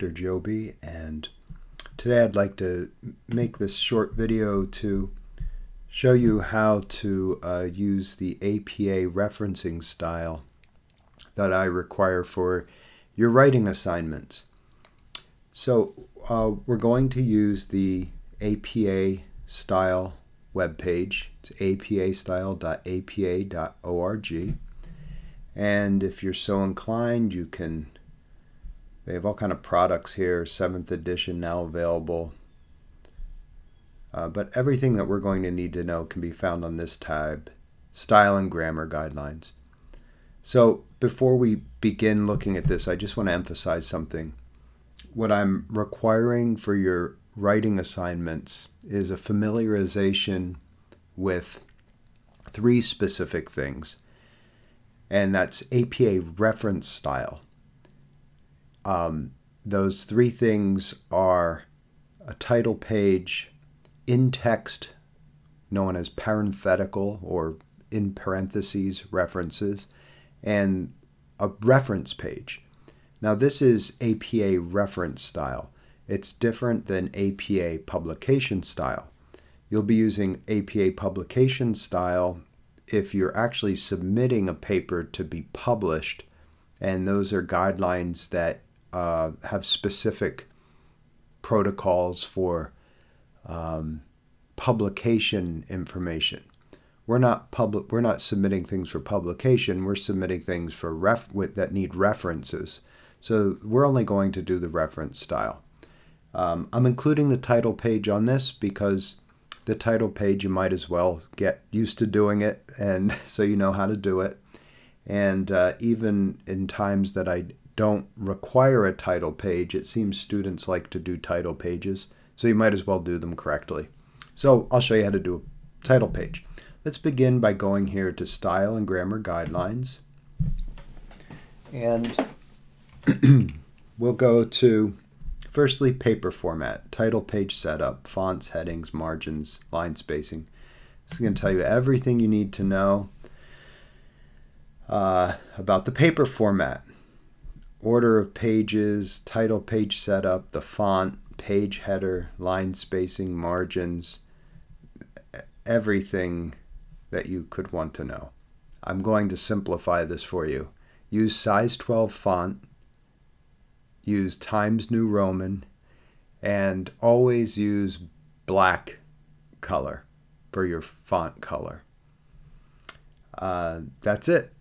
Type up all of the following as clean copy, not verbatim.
Dr. Giobbi, and today I'd like to make this short video to show you how to use the APA referencing style that I require for your writing assignments. So we're going to use the APA style webpage. It's apastyle.apa.org. And if you're so inclined, they have all kind of products here, 7th edition now available. But everything that we're going to need to know can be found on this tab, Style and Grammar Guidelines. So before we begin looking at this, I just want to emphasize something. What I'm requiring for your writing assignments is a familiarization with 3 specific things. And that's APA reference style. Those 3 things are a title page, in text, known as parenthetical or in parentheses references, and a reference page. Now this is APA reference style. It's different than APA publication style. You'll be using APA publication style if you're actually submitting a paper to be published, and those are guidelines that have specific protocols for publication information. We're not submitting things for publication. We're submitting things for that need references. So we're only going to do the reference style. I'm including the title page on this because the title page, you might as well get used to doing it, and so you know how to do it. And even in times that I don't require a title page, it seems students like to do title pages, so you might as well do them correctly. So I'll show you how to do a title page. Let's begin by going here to Style and Grammar Guidelines, and we'll go to firstly, paper format, title page setup, fonts, headings, margins, line spacing. This is going to tell you everything you need to know about the paper format. Order of pages, title page setup, the font, page header, line spacing, margins, everything that you could want to know. I'm going to simplify this for you. Use size 12 font. Use Times New Roman, and always use black color for your font color. That's it.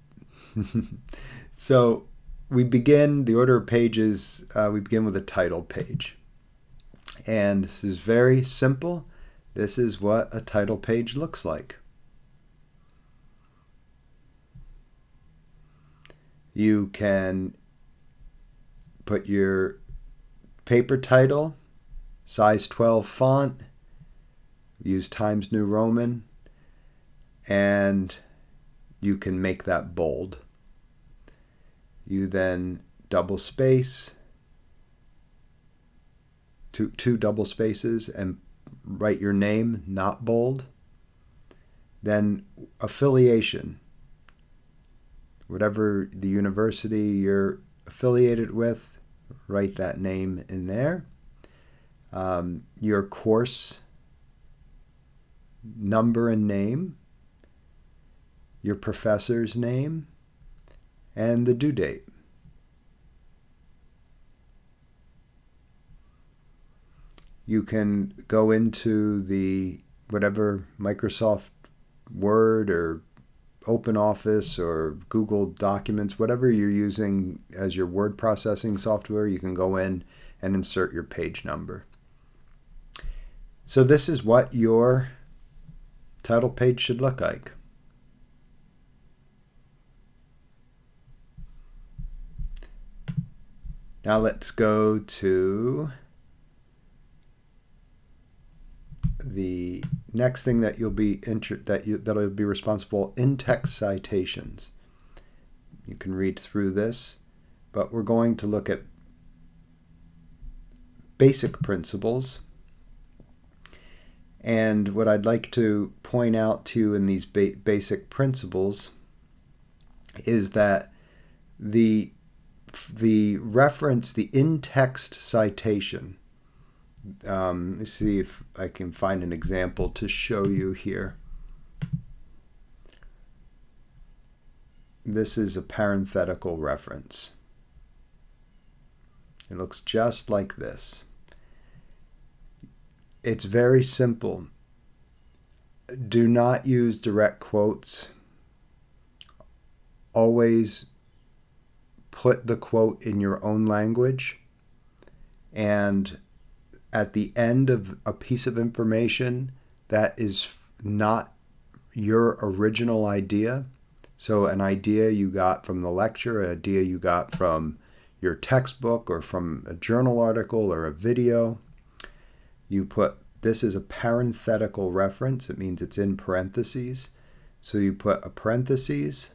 So we begin the order of pages. We begin with a title page, and this is very simple. This is what a title page looks like. You can put your paper title, size 12 font, use Times New Roman, and you can make that bold. You then double space, two double spaces, and write your name, not bold. Then affiliation, whatever the university you're affiliated with, write that name in there. Your course number and name, your professor's name, and the due date. You can go into the whatever Microsoft Word or OpenOffice or Google Documents, whatever you're using as your word processing software, you can go in and insert your page number. So this is what your title page should look like. Now let's go to the next thing that you'll be that'll be responsible, in-text citations. You can read through this, but we're going to look at basic principles. And what I'd like to point out to you in these basic principles is that the the reference, the in-text citation. Let's see if I can find an example to show you here. This is a parenthetical reference. It looks just like this. It's very simple. Do not use direct quotes. Always put the quote in your own language. And at the end of a piece of information that is not your original idea, so an idea you got from the lecture, an idea you got from your textbook or from a journal article or a video, you put, this is a parenthetical reference. It means it's in parentheses. So you put a parentheses,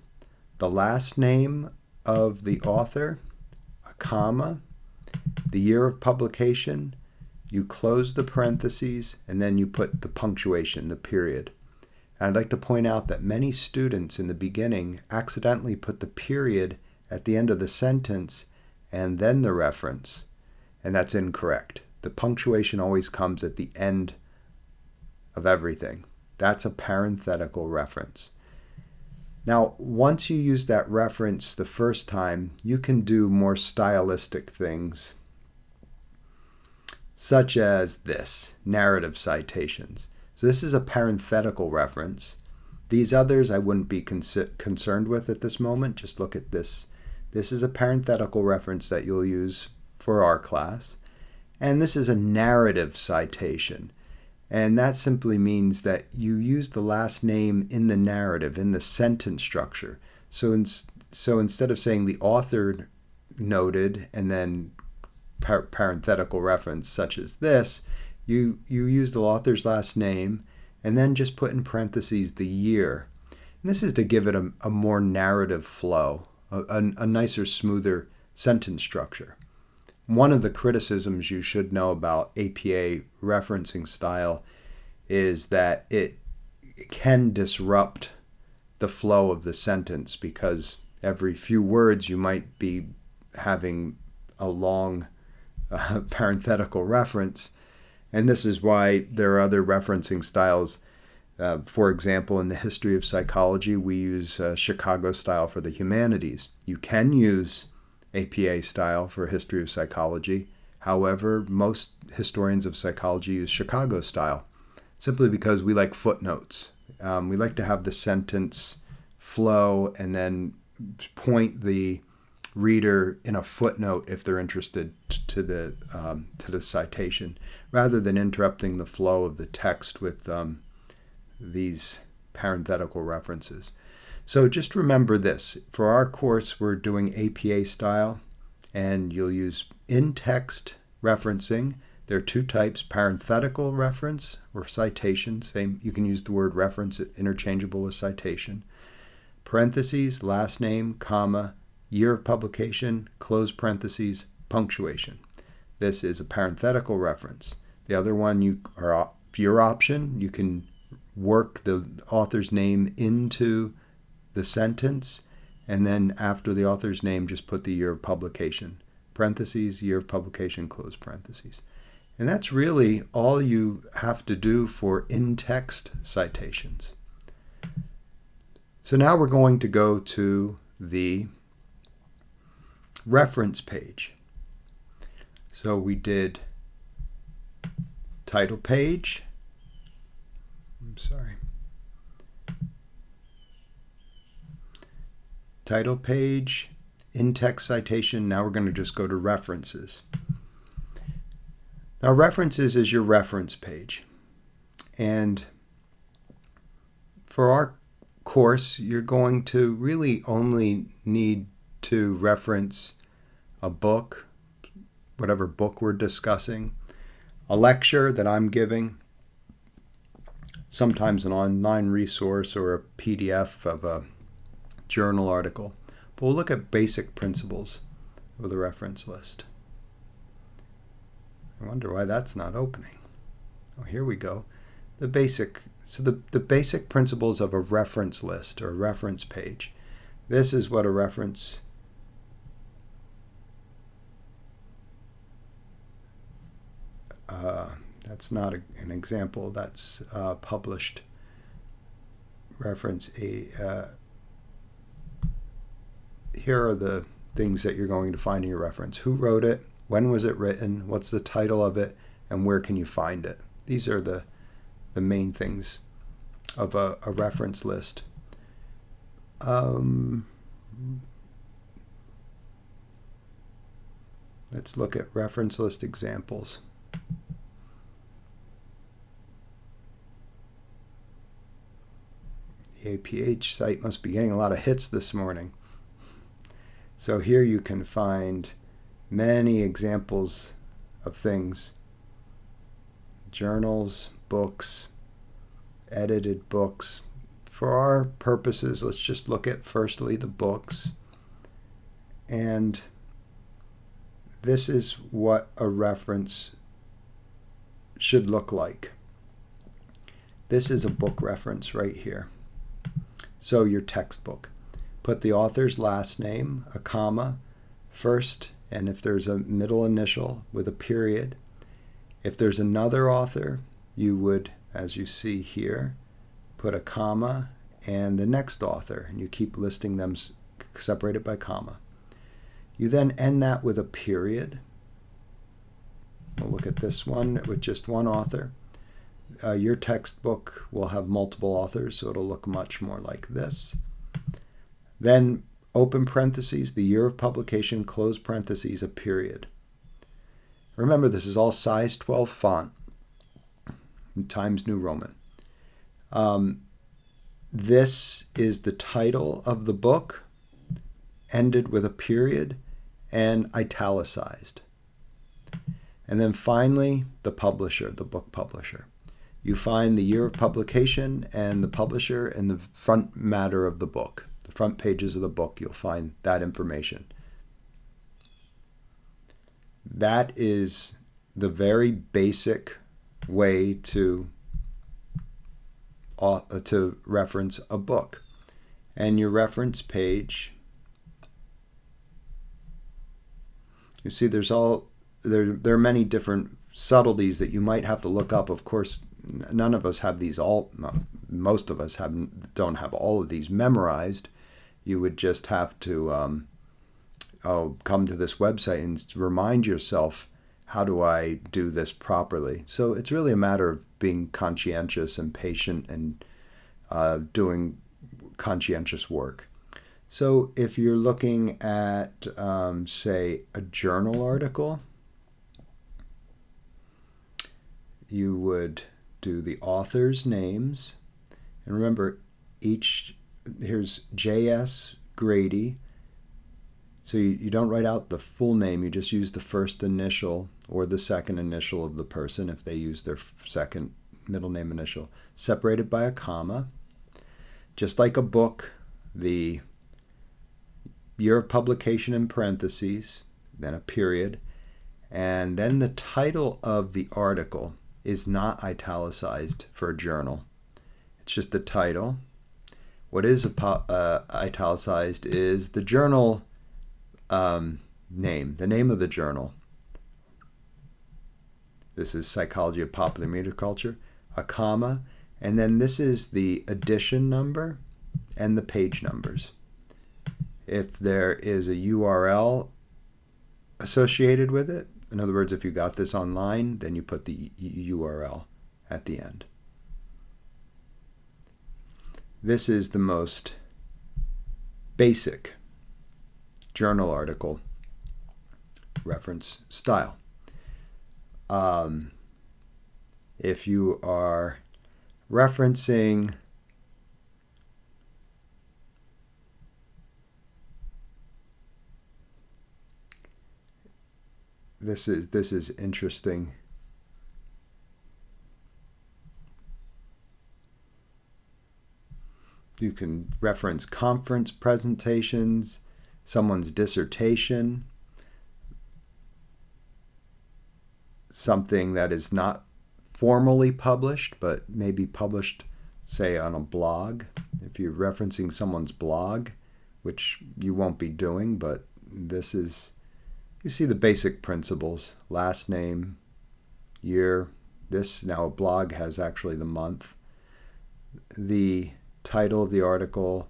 the last name of the author, a comma, the year of publication, you close the parentheses, and then you put the punctuation, the period. And I'd like to point out that many students in the beginning accidentally put the period at the end of the sentence and then the reference, and that's incorrect. The punctuation always comes at the end of everything. That's a parenthetical reference. Now, once you use that reference the first time, you can do more stylistic things, such as this, narrative citations. So this is a parenthetical reference. These others I wouldn't be concerned with at this moment. Just look at this. This is a parenthetical reference that you'll use for our class. And this is a narrative citation. And that simply means that you use the last name in the narrative, in the sentence structure. So instead of saying the author noted and then parenthetical reference such as this, you use the author's last name and then just put in parentheses the year. And this is to give it a more narrative flow, a nicer, smoother sentence structure. One of the criticisms you should know about APA referencing style is that it can disrupt the flow of the sentence, because every few words you might be having a long parenthetical reference. And this is why there are other referencing styles. For example, in the history of psychology, we use Chicago style for the humanities. You can use APA style for history of psychology. However, most historians of psychology use Chicago style, simply because we like footnotes. We like to have the sentence flow and then point the reader in a footnote if they're interested to the citation, rather than interrupting the flow of the text with these parenthetical references. So just remember this. For our course, we're doing APA style, and you'll use in-text referencing. There are two types: parenthetical reference or citation. Same, you can use the word reference interchangeable with citation. Parentheses, last name, comma, year of publication, close parentheses, punctuation. This is a parenthetical reference. The other one, your option, you can work the author's name into the sentence, and then after the author's name, just put the year of publication. Parentheses, year of publication, close parentheses. And that's really all you have to do for in-text citations. So now we're going to go to the reference page. So we did title page. Title page, in-text citation. Now we're going to just go to references. Now references is your reference page. And for our course, you're going to really only need to reference a book, whatever book we're discussing, a lecture that I'm giving, sometimes an online resource or a PDF of a journal article. But we'll look at basic principles of the reference list. I wonder why that's not opening. Oh, here we go. The basic principles of a reference list or reference page. This is what a reference That's not an example. That's published reference. Here are the things that you're going to find in your reference. Who wrote it? When was it written? What's the title of it? And where can you find it? These are the main things of a reference list. Let's look at reference list examples. The APH site must be getting a lot of hits this morning. So here you can find many examples of things. Journals, books, edited books. For our purposes, let's just look at firstly the books. And this is what a reference should look like. This is a book reference right here. So your textbook. Put the author's last name, a comma, first, and if there's a middle initial with a period. If there's another author, you would, as you see here, put a comma and the next author, and you keep listing them separated by comma. You then end that with a period. We'll look at this one with just one author. Your textbook will have multiple authors, so it'll look much more like this. Then open parentheses, the year of publication, close parentheses, a period. Remember, this is all size 12 font, Times New Roman. This is the title of the book, ended with a period and italicized. And then finally, the publisher, the book publisher. You find the year of publication and the publisher in the front matter of the book. The front pages of the book, you'll find that information. That is the very basic way to reference a book. And your reference page, you see there are many different subtleties that you might have to look up. Of course, none of us have these most of us don't have all of these memorized. You would just have to come to this website and remind yourself, how do I do this properly? So it's really a matter of being conscientious and patient and doing conscientious work. So if you're looking at, say, a journal article, you would do the author's names. And remember, here's J.S. Grady. So you don't write out the full name, you just use the first initial or the second initial of the person if they use their second middle name initial, separated by a comma. Just like a book, the year of publication in parentheses, then a period, and then the title of the article is not italicized for a journal. It's just the title. What is italicized is the journal name, the name of the journal. This is Psychology of Popular Media Culture, a comma, and then this is the edition number and the page numbers. If there is a URL associated with it, in other words, if you got this online, then you put the URL at the end. This is the most basic journal article reference style. If you are referencing this is interesting. You can reference conference presentations, someone's dissertation, something that is not formally published, but maybe published, say, on a blog. If you're referencing someone's blog, which you won't be doing, but this is, you see the basic principles: last name, year, Now a blog has actually the month, the title of the article,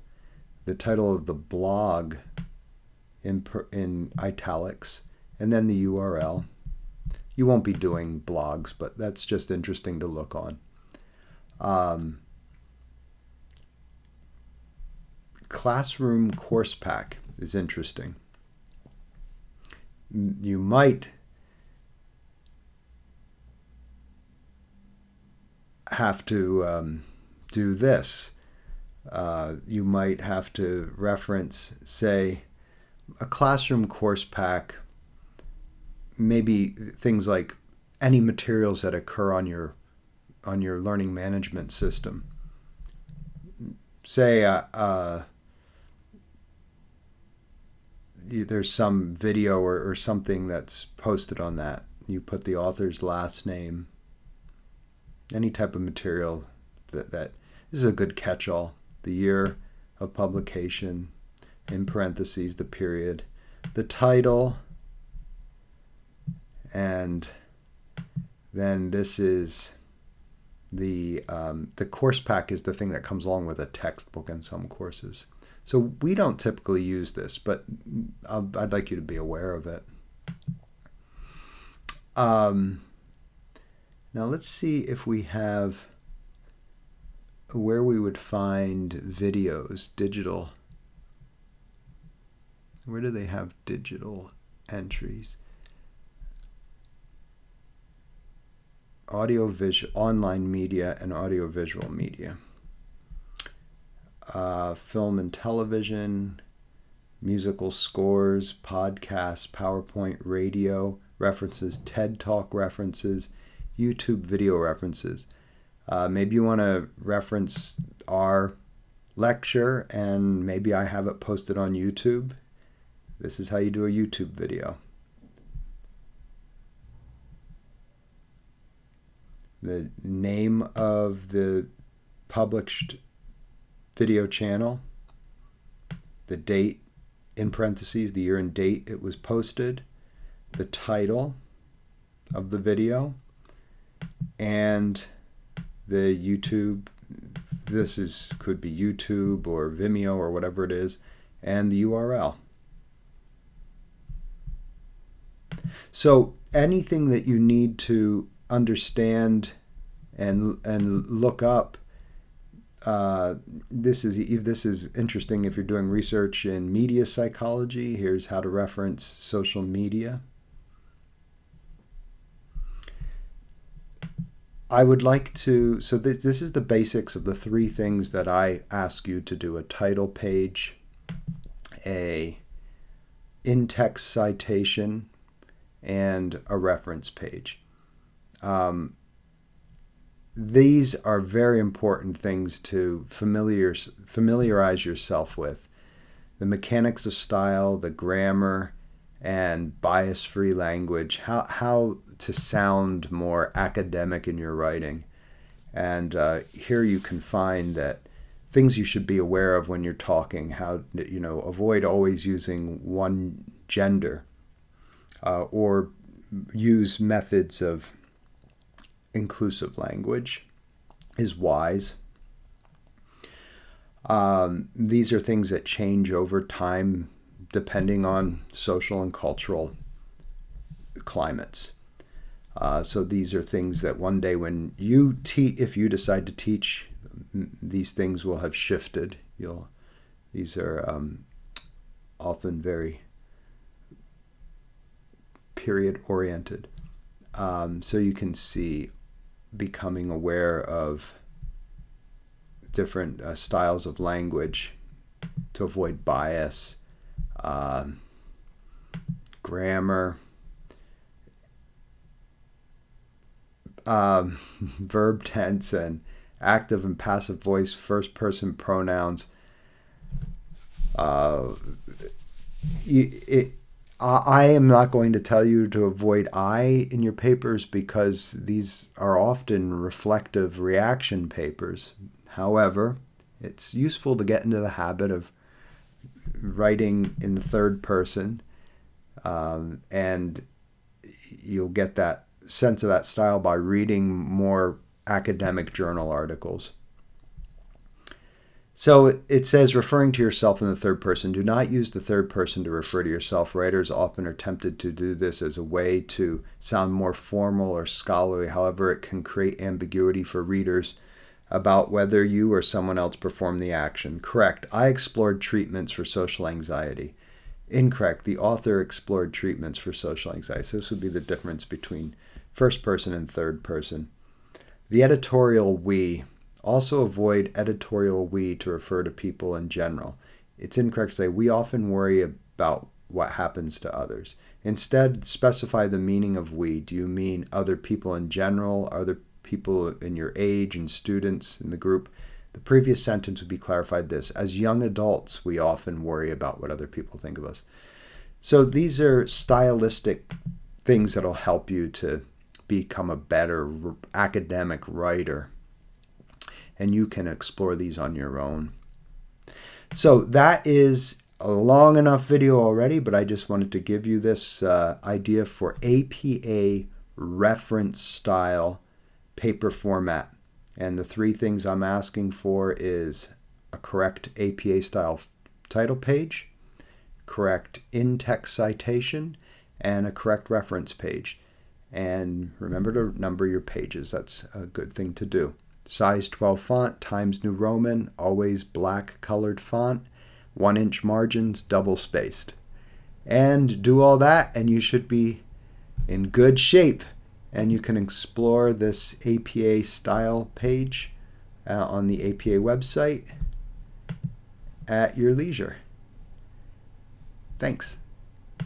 the title of the blog in italics, and then the URL. You won't be doing blogs, but that's just interesting to look on. Classroom course pack is interesting. You might have to do this. You might have to reference, say, a classroom course pack, maybe things like any materials that occur on your learning management system. Say there's some video or something that's posted on that. You put the author's last name, any type of material that this is a good catch-all. The year of publication, in parentheses, the period, the title, and then this is the course pack is the thing that comes along with a textbook in some courses. So we don't typically use this, but I'd like you to be aware of it. Now let's see if we have where we would find videos, digital. Where do they have digital entries? Audio-visual, online media, and audio-visual media. Film and television, musical scores, podcasts, PowerPoint, radio references, TED Talk references, YouTube video references. Maybe you want to reference our lecture, and maybe I have it posted on YouTube. This is how you do a YouTube video. The name of the published video channel, the date, in parentheses, the year and date it was posted, the title of the video, and the YouTube, could be YouTube or Vimeo or whatever it is, and the URL. So anything that you need to understand and look up, this is interesting if you're doing research in media psychology. Here's how to reference social media. I would like to, so this is the basics of the three things that I ask you to do: a title page, a in-text citation, and a reference page. These are very important things to familiarize yourself with. The mechanics of style, the grammar, and bias-free language, how to sound more academic in your writing. And here you can find that things you should be aware of when you're talking, how, avoid always using one gender, or use methods of inclusive language is wise. These are things that change over time depending on social and cultural climates. So these are things that one day when you if you decide to teach, these things will have shifted. These are often very period oriented. So you can see becoming aware of different styles of language to avoid bias, grammar, verb tense and active and passive voice, first person pronouns. I am not going to tell you to avoid I in your papers because these are often reflective reaction papers. However, it's useful to get into the habit of writing in the third person, and you'll get that sense of that style by reading more academic journal articles. So it says, referring to yourself in the third person. Do not use the third person to refer to yourself. Writers often are tempted to do this as a way to sound more formal or scholarly. However, it can create ambiguity for readers about whether you or someone else performed the action. Correct. I explored treatments for social anxiety. Incorrect. The author explored treatments for social anxiety. So this would be the difference between first person and third person. The editorial we. Also avoid editorial we to refer to people in general. It's incorrect to say we often worry about what happens to others. Instead, specify the meaning of we. Do you mean other people in general, other people in your age and students in the group? The previous sentence would be clarified this. As young adults, we often worry about what other people think of us. So these are stylistic things that will help you to become a better academic writer. And you can explore these on your own. So that is a long enough video already, but I just wanted to give you this idea for APA reference style paper format. And the three things I'm asking for is a correct APA style title page, correct in-text citation, and a correct reference page. And remember to number your pages. That's a good thing to do. Size 12 font, Times New Roman, always black colored font, 1-inch margins, double spaced. And do all that and you should be in good shape. And you can explore this APA style page on the APA website at your leisure. Thanks.